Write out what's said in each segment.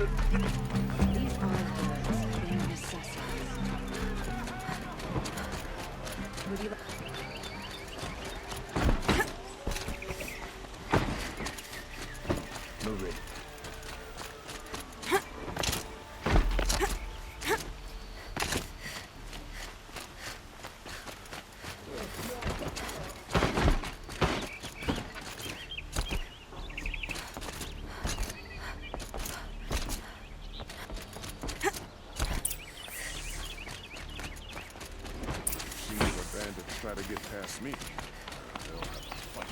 These aren't goods, they're necessities. Would you like... Move it. Try to get past me. They'll have to fight.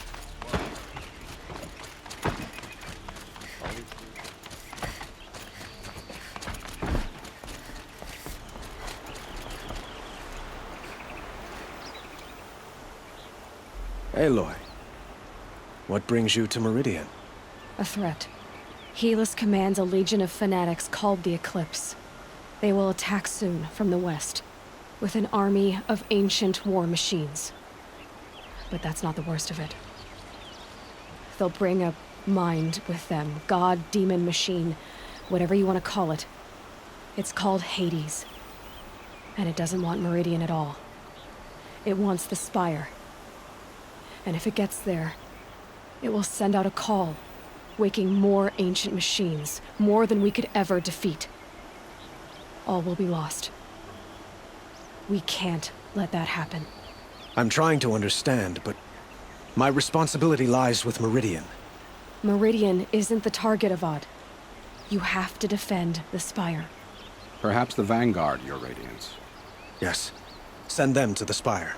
Aloy, what brings you to Meridian? A threat. Helis commands a legion of fanatics called the Eclipse. They will attack soon from the west, with an army of ancient war machines. But that's not the worst of it. They'll bring a mind with them, god, demon, machine, whatever you want to call it. It's called Hades. And it doesn't want Meridian at all. It wants the Spire. And if it gets there, it will send out a call, waking more ancient machines, more than we could ever defeat. All will be lost. We can't let that happen. I'm trying to understand, but my responsibility lies with Meridian. Meridian isn't the target, Avad. You have to defend the Spire. Perhaps the Vanguard, Your Radiance. Yes. Send them to the Spire.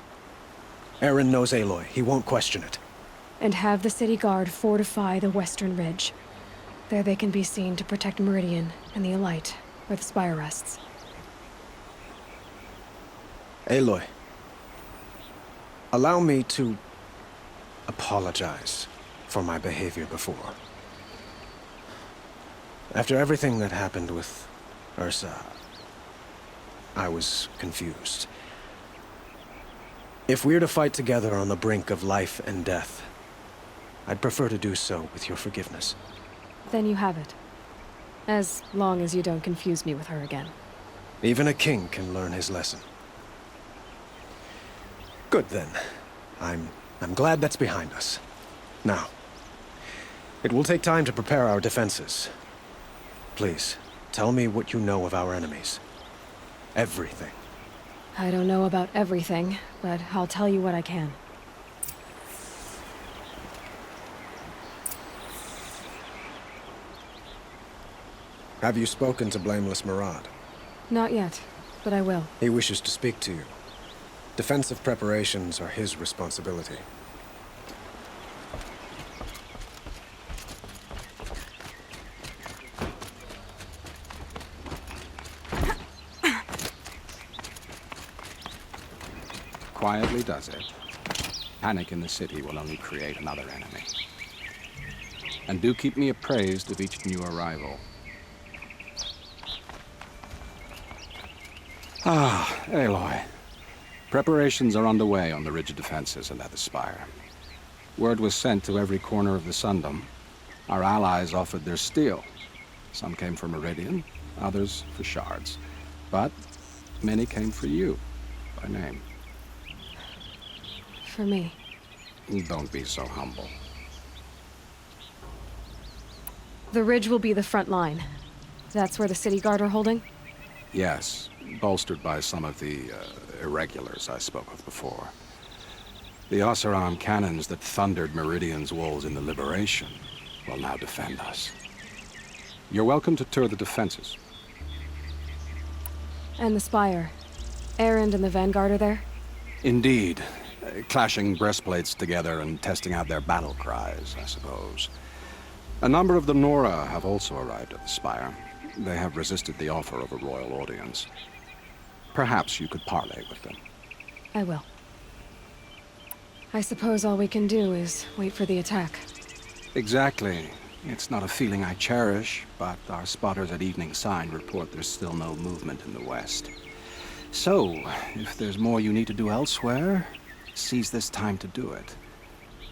Eren knows Aloy. He won't question it. And have the City Guard fortify the Western Ridge. There they can be seen to protect Meridian and the Elite, where the Spire rests. Aloy, allow me to apologize for my behavior before. After everything that happened with Ursa, I was confused. If we're to fight together on the brink of life and death, I'd prefer to do so with your forgiveness. Then you have it. As long as you don't confuse me with her again. Even a king can learn his lesson. Good then. I'm glad that's behind us. Now, it will take time to prepare our defenses. Please, tell me what you know of our enemies. Everything. I don't know about everything, but I'll tell you what I can. Have you spoken to Blameless Murad? Not yet, but I will. He wishes to speak to you. Defensive preparations are his responsibility. Quietly does it. Panic in the city will only create another enemy. And do keep me appraised of each new arrival. Ah, Aloy. Preparations are underway on the ridge of defenses and at the Spire. Word was sent to every corner of the Sundom. Our allies offered their steel. Some came for Meridian, others for shards. But many came for you, by name. For me. Don't be so humble. The ridge will be the front line. That's where the City Guard are holding? Yes, bolstered by some of the irregulars I spoke of before. The Oseram cannons that thundered Meridian's walls in the Liberation will now defend us. You're welcome to tour the defenses. And the Spire. Erend and the Vanguard are there? Indeed. Clashing breastplates together and testing out their battle cries, I suppose. A number of the Nora have also arrived at the Spire. They have resisted the offer of a royal audience. Perhaps you could parley with them. I will. I suppose all we can do is wait for the attack. Exactly. It's not a feeling I cherish, but our spotters at Evening Sign report there's still no movement in the west. So, if there's more you need to do elsewhere, seize this time to do it.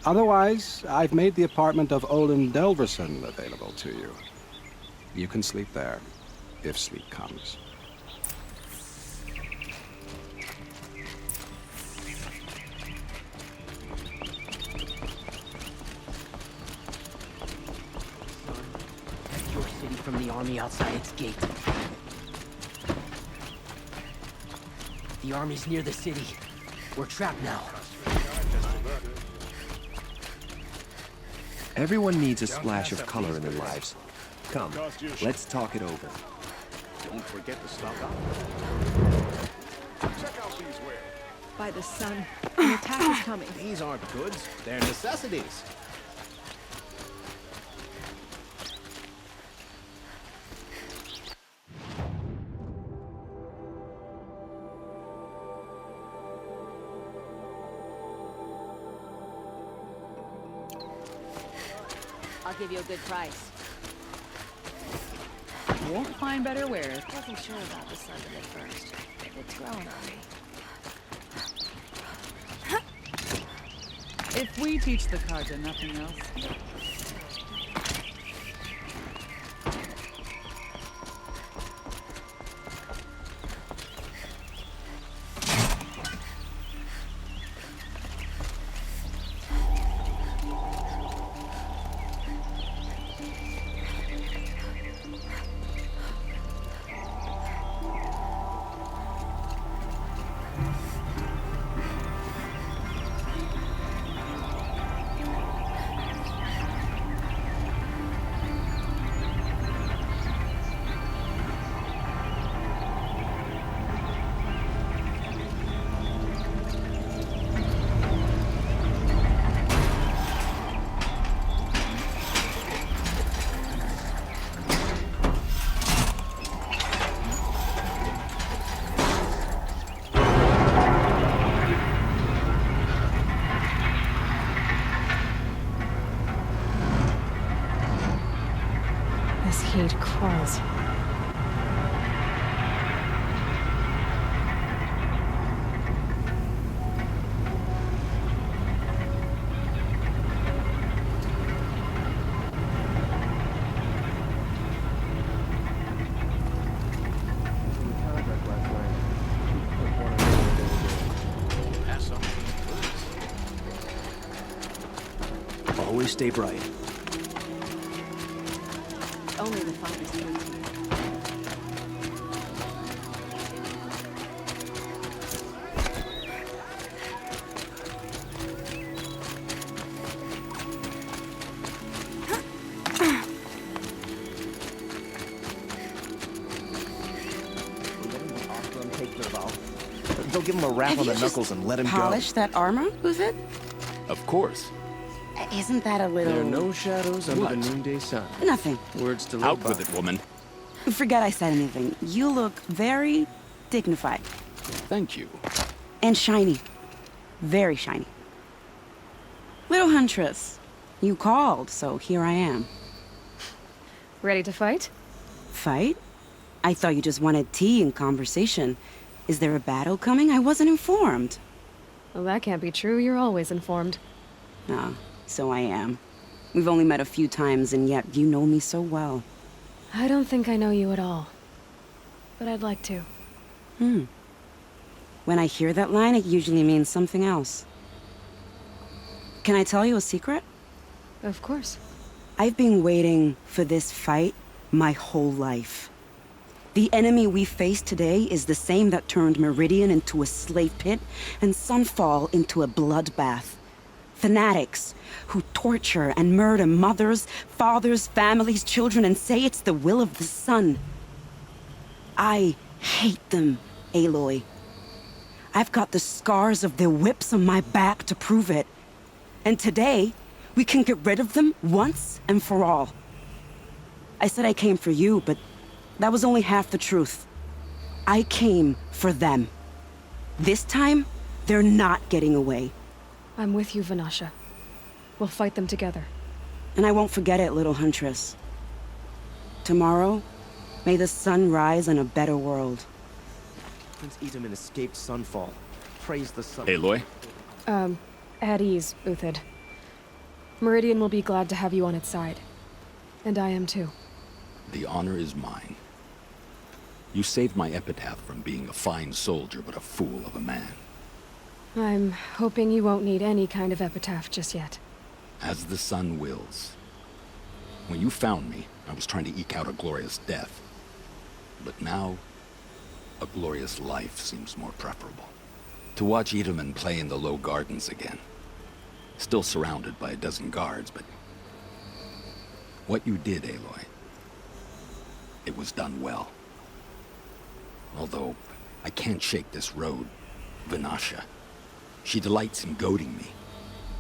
Otherwise, I've made the apartment of Olin Delverson available to you. You can sleep there, if sleep comes. Your city from the army outside its gate. The army's near the city. We're trapped now. Everyone needs a splash of color in their lives. Come, let's talk it over. Don't forget to stock up. Check out these wares. By the sun, an attack is coming. These aren't goods, they're necessities. I'll give you a good price. Won't find better wares. Wasn't sure about the sun at first, but it's growing on me. If we teach the Kaja nothing else. This heat crawls. Always stay bright. Only the finest food. Take their bow. They'll give him a rap on the knuckles and let him Polish that armor with it? go. Of course. Isn't that a little... There are no shadows under the What? noonday sun. Nothing. Words to live Out by. with it, woman. Forget I said anything. You look very dignified. Thank you. And shiny. Very shiny. Little Huntress, you called, so here I am. Ready to fight? Fight? I thought you just wanted tea and conversation. Is there a battle coming? I wasn't informed. Well, that can't be true. You're always informed. Ah, so I am. We've only met a few times, and yet you know me so well. I don't think I know you at all. But I'd like to. When I hear that line, it usually means something else. Can I tell you a secret? Of course. I've been waiting for this fight my whole life. The enemy we face today is the same that turned Meridian into a slave pit and Sunfall into a bloodbath. Fanatics who torture and murder mothers, fathers, families, children, and say it's the will of the sun. I hate them, Aloy. I've got the scars of their whips on my back to prove it. And today, we can get rid of them once and for all. I said I came for you, but that was only half the truth. I came for them. This time, they're not getting away. I'm with you, Vanasha. We'll fight them together. And I won't forget it, little Huntress. Tomorrow, may the sun rise in a better world. Prince Itamen escaped Sunfall. Praise the sun. Aloy? At ease, Uthid. Meridian will be glad to have you on its side. And I am too. The honor is mine. You saved my epitaph from being a fine soldier, but a fool of a man. I'm hoping you won't need any kind of epitaph just yet. As the sun wills. When you found me, I was trying to eke out a glorious death. But now, a glorious life seems more preferable. To watch Itamen play in the low gardens again. Still surrounded by a dozen guards, but... what you did, Aloy, it was done well. Although, I can't shake this road, Vanasha. She delights in goading me.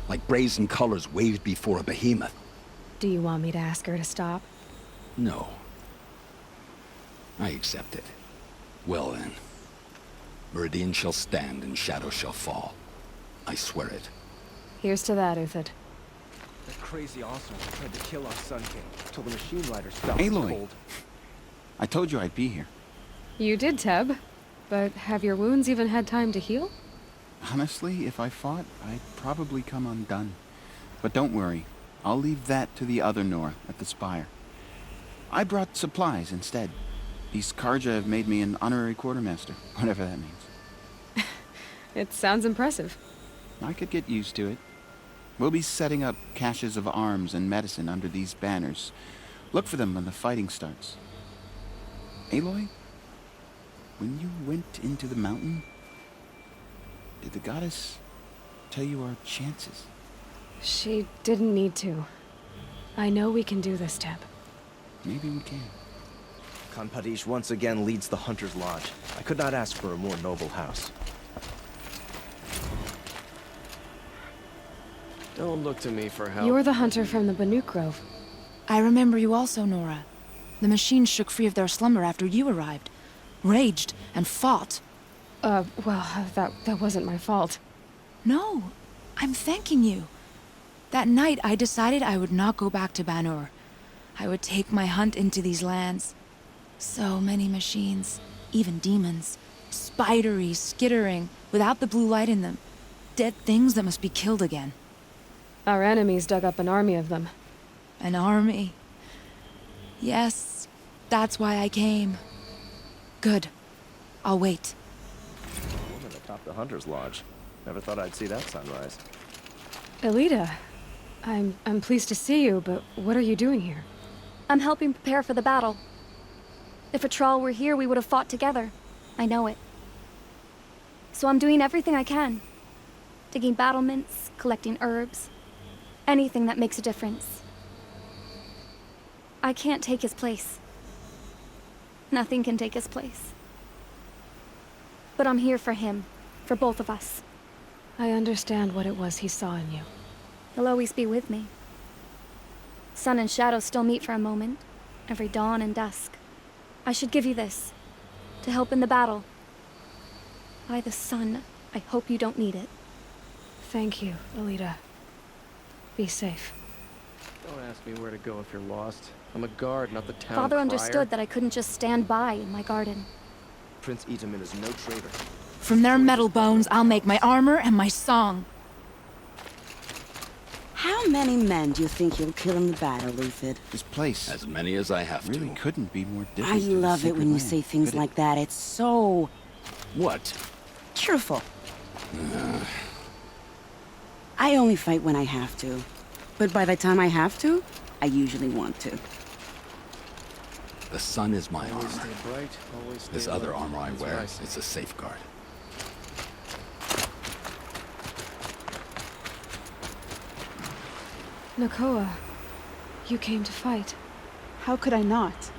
Like brazen colors waved before a behemoth. Do you want me to ask her to stop? No. I accept it. Well then. Meridian shall stand and shadow shall fall. I swear it. Here's to that, Uthid. That crazy Arsenal tried to kill our Sun King till the machine rider stopped Aloy. cold. I told you I'd be here. You did, Teb. But have your wounds even had time to heal? Honestly, if I fought, I'd probably come undone. But don't worry. I'll leave that to the other Nora at the Spire. I brought supplies instead. These Karja have made me an honorary quartermaster, whatever that means. It sounds impressive. I could get used to it. We'll be setting up caches of arms and medicine under these banners. Look for them when the fighting starts. Aloy, when you went into the mountain, did the goddess tell you our chances? She didn't need to. I know we can do this, Teb. Maybe we can. Khan Padish once again leads the Hunter's Lodge. I could not ask for a more noble house. Don't look to me for help. You're the hunter from the Banuk Grove. I remember you also, Nora. The machines shook free of their slumber after you arrived. Raged and fought. Well, that wasn't my fault. No, I'm thanking you. That night, I decided I would not go back to Banur. I would take my hunt into these lands. So many machines, even demons. Spidery, skittering, without the blue light in them. Dead things that must be killed again. Our enemies dug up an army of them. An army. Yes, that's why I came. Good. I'll wait. A woman atop the Hunter's Lodge. Never thought I'd see that sunrise. Elita, I'm pleased to see you, but what are you doing here? I'm helping prepare for the battle. If Atral were here, we would have fought together. I know it. So I'm doing everything I can. Digging battlements, collecting herbs. Anything that makes a difference. I can't take his place. Nothing can take his place. But I'm here for him. For both of us. I understand what it was he saw in you. He'll always be with me. Sun and shadow still meet for a moment. Every dawn and dusk. I should give you this. To help in the battle. By the sun, I hope you don't need it. Thank you, Elita. Be safe. Don't ask me where to go if you're lost. I'm a guard, not the town Father crier. understood that I couldn't just stand by in my garden. Prince Itamen is no traitor. From their metal bones, I'll make my armor and my song. How many men do you think you'll kill in the battle, Uthid? This place. As many as I have really to. couldn't be more different. I to the love it Sacred when you Land, say things could it? like that. It's so What? cheerful. I only fight when I have to. But by the time I have to, I usually want to. The sun is my Always armor. stay bright, always stay This other alert. armor I That's what wear I say. is a safeguard. Nakoa, you came to fight. How could I not?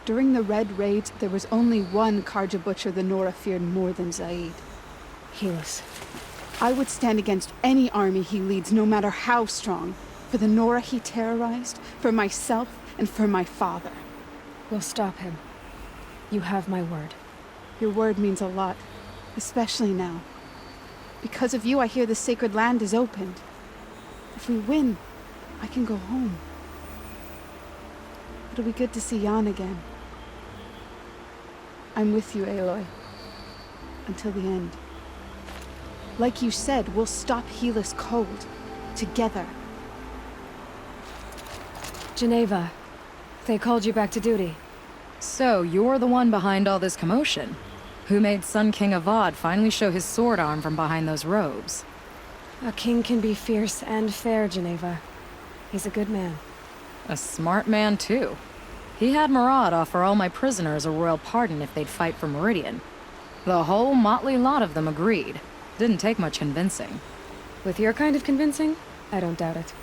During the Red Raids, there was only one Karja butcher the Nora feared more than Zaid. Helis. I would stand against any army he leads, no matter how strong. For the Nora he terrorized, for myself, and for my father. We'll stop him. You have my word. Your word means a lot, especially now. Because of you, I hear the Sacred Land is opened. If we win, I can go home. It'll be good to see Jan again. I'm with you, Aloy. Until the end. Like you said, we'll stop Helis cold. Together. Geneva, They called you back to duty. So, you're the one behind all this commotion? Who made Sun King Avad finally show his sword arm from behind those robes? A king can be fierce and fair, Geneva. He's a good man. A smart man, too. He had Murad offer all my prisoners a royal pardon if they'd fight for Meridian. The whole motley lot of them agreed. Didn't take much convincing. With your kind of convincing, I don't doubt it.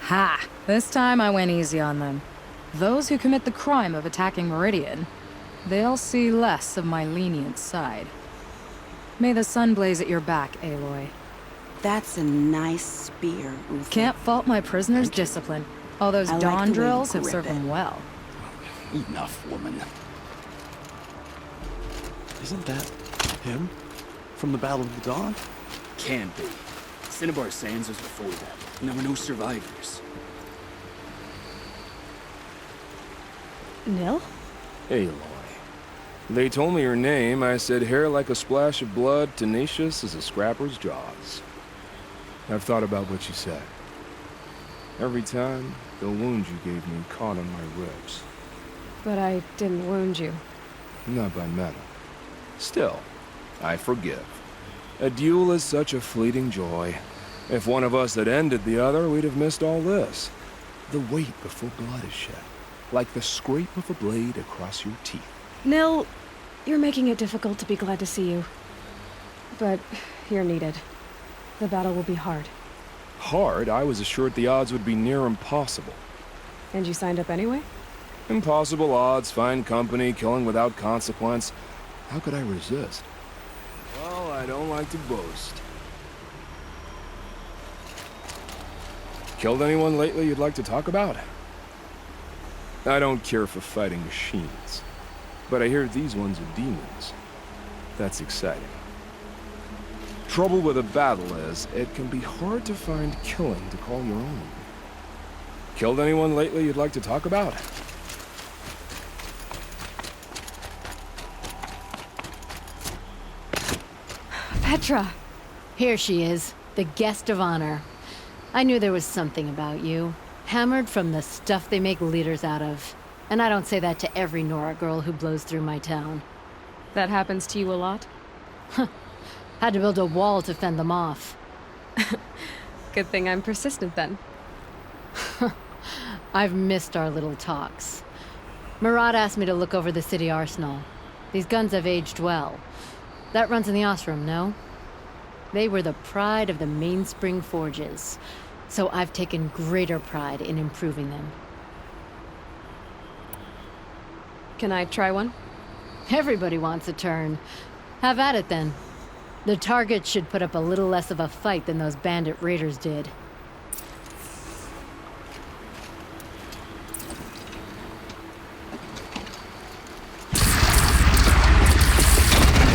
Ha! This time I went easy on them. Those who commit the crime of attacking Meridian, they'll see less of my lenient side. May the sun blaze at your back, Aloy. That's a nice spear, Uther. Can't fault my prisoners' discipline. All those I like dawn the way you drills have grip served it. them well. Enough, woman. Isn't that him? From the Battle of the Dawn? Can be. Cinnabar Sands was before that, and there were no survivors. Nil? Aloy. They told me your name. I said hair like a splash of blood, tenacious as a scrapper's jaws. I've thought about what you said. Every time, the wound you gave me caught on my ribs. But I didn't wound you. Not by metal. Still, I forgive. A duel is such a fleeting joy. If one of us had ended the other, we'd have missed all this. The weight before blood is shed. Like the scrape of a blade across your teeth. Nil, you're making it difficult to be glad to see you. But you're needed. The battle will be hard. Hard? I was assured the odds would be near impossible. And you signed up anyway? Impossible odds, fine company, killing without consequence. How could I resist? Well, I don't like to boast. Killed anyone lately you'd like to talk about? I don't care for fighting machines, but I hear these ones are demons. That's exciting. Trouble with a battle is, it can be hard to find killing to call your own. Killed anyone lately you'd like to talk about? Petra! Here she is, the guest of honor. I knew there was something about you. Hammered from the stuff they make leaders out of. And I don't say that to every Nora girl who blows through my town. That happens to you a lot? Had to build a wall to fend them off. Good thing I'm persistent then. I've missed our little talks. Murad asked me to look over the city arsenal. These guns have aged well. That runs in the Osram, no? They were the pride of the Mainspring Forges. So I've taken greater pride in improving them. Can I try one? Everybody wants a turn. Have at it then. The target should put up a little less of a fight than those bandit raiders did.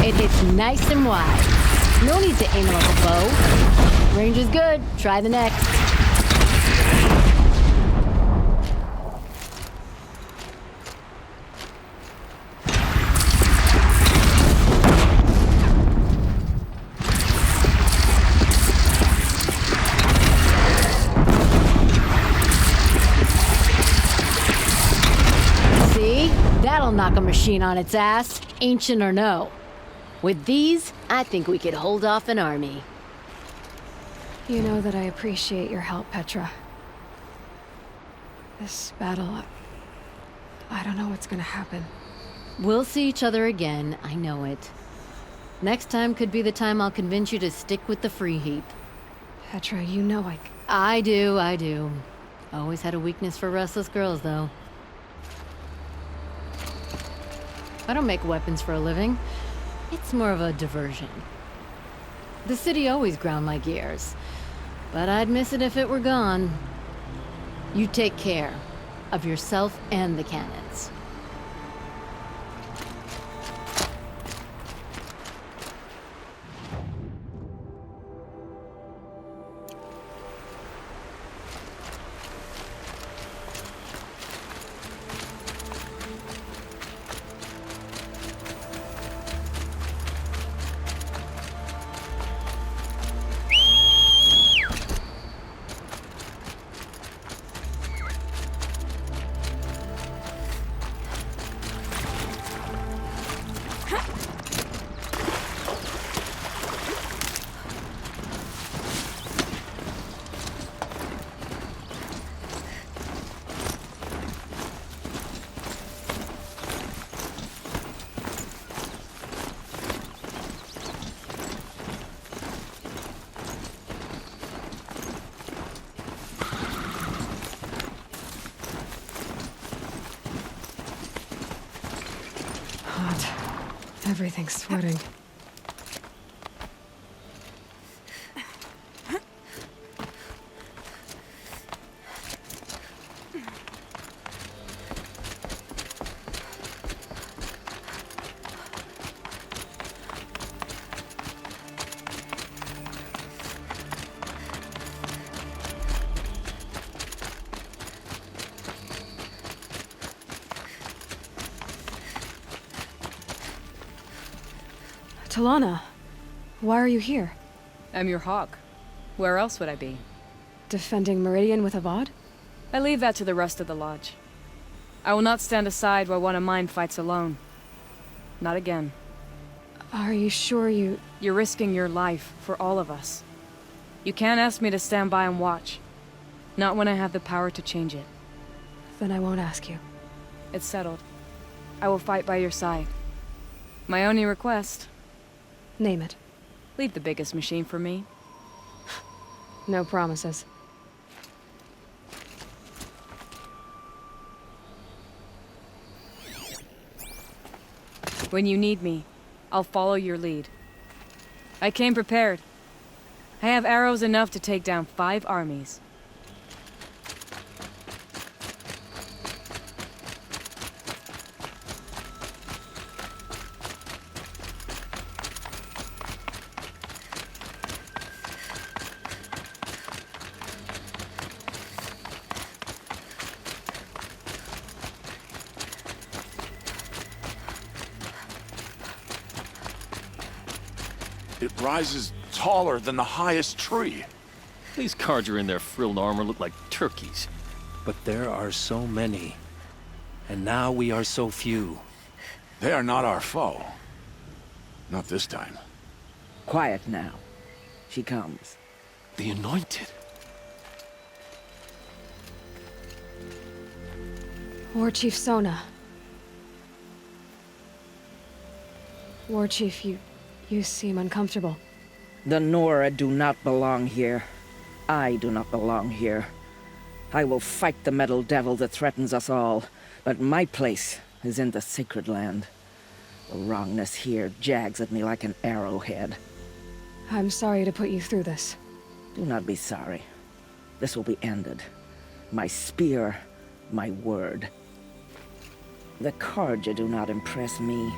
It hits nice and wide. No need to aim it like a bow. Range is good. Try the next. See? That'll knock a machine on its ass, ancient or no. With these, I think we could hold off an army. You know that I appreciate your help, Petra. This battle, I don't know what's gonna happen. We'll see each other again, I know it. Next time could be the time I'll convince you to stick with the free heap. Petra, you know I do. Always had a weakness for restless girls, though. I don't make weapons for a living. It's more of a diversion. The city always ground my gears, but I'd miss it if it were gone. You take care of yourself and the cannons. Everything's sweating. Talana, why are you here? I'm your hawk. Where else would I be? Defending Meridian with Avad? I leave that to the rest of the Lodge. I will not stand aside while one of mine fights alone. Not again. Are you sure you... You're risking your life for all of us. You can't ask me to stand by and watch. Not when I have the power to change it. Then I won't ask you. It's settled. I will fight by your side. My only request... Name it. Leave the biggest machine for me. No promises. When you need me, I'll follow your lead. I came prepared. I have arrows enough to take down 5 armies. It rises taller than the highest tree. These Carja in their frilled armor look like turkeys. But there are so many. And now we are so few. They are not our foe. Not this time. Quiet now. She comes. The Anointed. War Chief Sona. War Chief, you seem uncomfortable. The Nora do not belong here. I do not belong here. I will fight the metal devil that threatens us all, but my place is in the sacred land. The wrongness here jags at me like an arrowhead. I'm sorry to put you through this. Do not be sorry. This will be ended. My spear, my word. The Carja do not impress me.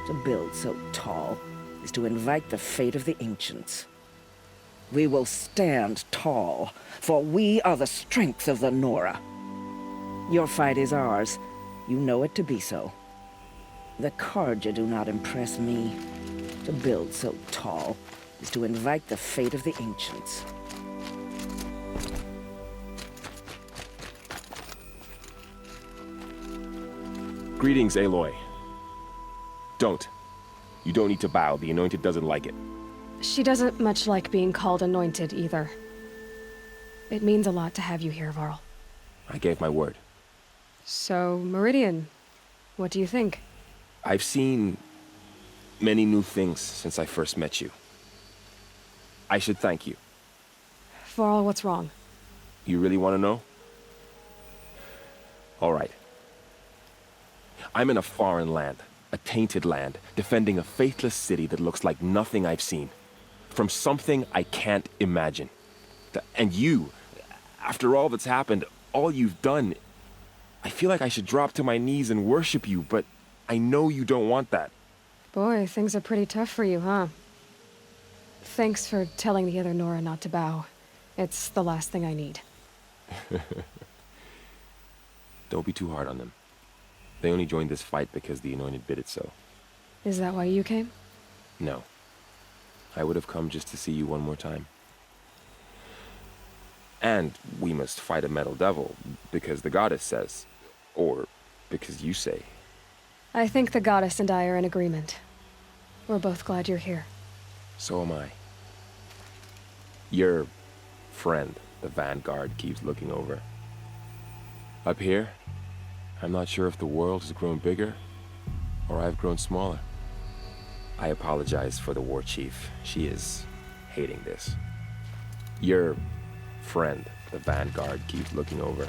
To build so tall is to invite the fate of the ancients. We will stand tall, for we are the strength of the Nora. Your fight is ours. You know it to be so. The Carja do not impress me. To build so tall is to invite the fate of the ancients. Greetings, Aloy. Don't. You don't need to bow. The Anointed doesn't like it. She doesn't much like being called Anointed, either. It means a lot to have you here, Varl. I gave my word. So, Meridian, what do you think? I've seen many new things since I first met you. I should thank you. Varl, what's wrong? You really want to know? All right. I'm in a foreign land. A tainted land, defending a faithless city that looks like nothing I've seen. From something I can't imagine. And you, after all that's happened, all you've done, I feel like I should drop to my knees and worship you, but I know you don't want that. Boy, things are pretty tough for you, huh? Thanks for telling the other Nora not to bow. It's the last thing I need. Don't be too hard on them. They only joined this fight because the Anointed bid it so. Is that why you came? No. I would have come just to see you one more time. And we must fight a metal devil, because the goddess says. Or because you say. I think the goddess and I are in agreement. We're both glad you're here. So am I. Your friend, the Vanguard, keeps looking over. Up here, I'm not sure if the world has grown bigger, or I've grown smaller. I apologize for the War Chief. She is hating this. Your friend, the Vanguard, keeps looking over.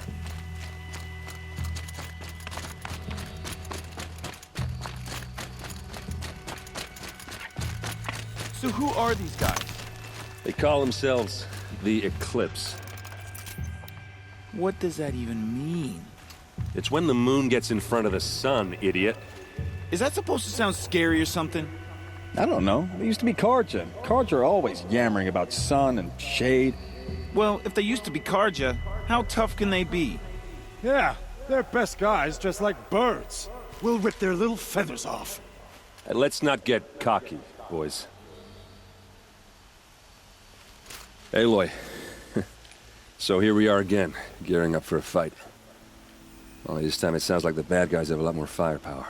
So who are these guys? They call themselves the Eclipse. What does that even mean? It's when the moon gets in front of the sun, idiot. Is that supposed to sound scary or something? I don't know. They used to be Carja. Carja are always yammering about sun and shade. Well, if they used to be Carja, how tough can they be? Yeah, they're best guys dressed like birds. We'll rip their little feathers off. Let's not get cocky, boys. Aloy. So here we are again, gearing up for a fight. Only this time it sounds like the bad guys have a lot more firepower.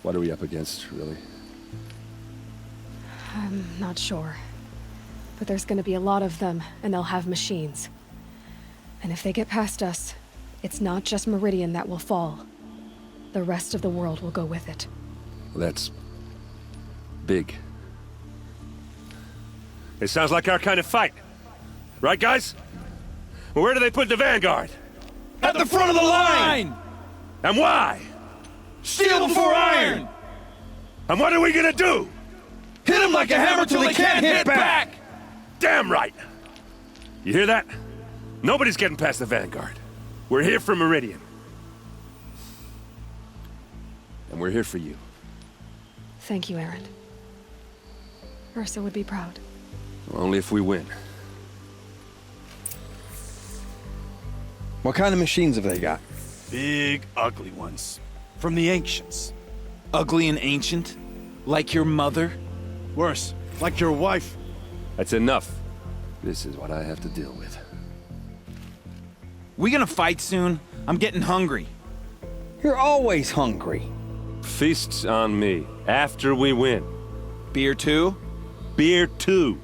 What are we up against, really? I'm not sure. But there's gonna be a lot of them, and they'll have machines. And if they get past us, it's not just Meridian that will fall. The rest of the world will go with it. Well, that's big. It sounds like our kind of fight. Right, guys? Well, where do they put the Vanguard? At the front of the line! And why? Steel before iron! And what are we gonna do? Hit them like a hammer till they can't hit back! Damn right! You hear that? Nobody's getting past the Vanguard. We're here for Meridian. And we're here for you. Thank you, Erend. Ursa would be proud. Only if we win. What kind of machines have they got? Big, ugly ones. From the ancients. Ugly and ancient? Like your mother? Worse, like your wife. That's enough. This is what I have to deal with. We gonna fight soon? I'm getting hungry. You're always hungry. Feasts on me, after we win. Beer too? Beer too.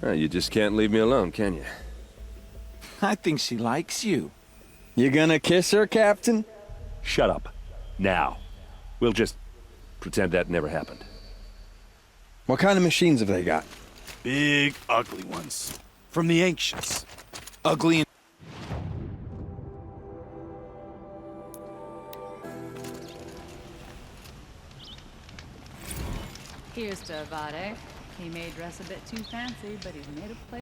You just can't leave me alone, can you? I think she likes you. You gonna kiss her, Captain? Shut up. Now. We'll just pretend that never happened. What kind of machines have they got? Big, ugly ones. From the ancients. Ugly and... Here's to Avade. He may dress a bit too fancy, but he's made a place.